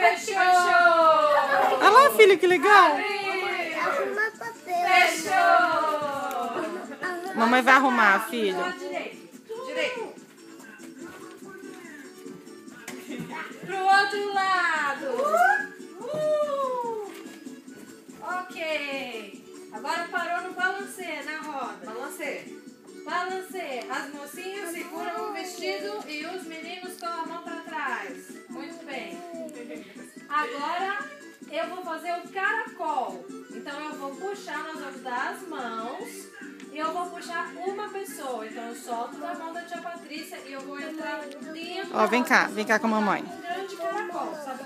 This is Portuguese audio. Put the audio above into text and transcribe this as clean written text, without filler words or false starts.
Fechou! Olha lá, filha, que legal. Fechou! Mamãe vai arrumar, filho. Direito. Pro outro lado. Ok. Agora parou no balancê, na roda. Balancê. As mocinhas seguram o vestido e os meninos com a mão para trás. Muito bem. Agora eu vou fazer o caracol. Então eu vou puxar, nós vamos dar as mãos e eu vou puxar uma pessoa. Então eu solto da mão da tia Patrícia e eu vou entrar dentro. Ó, vem cá com a mamãe. Um grande caracol. Sabe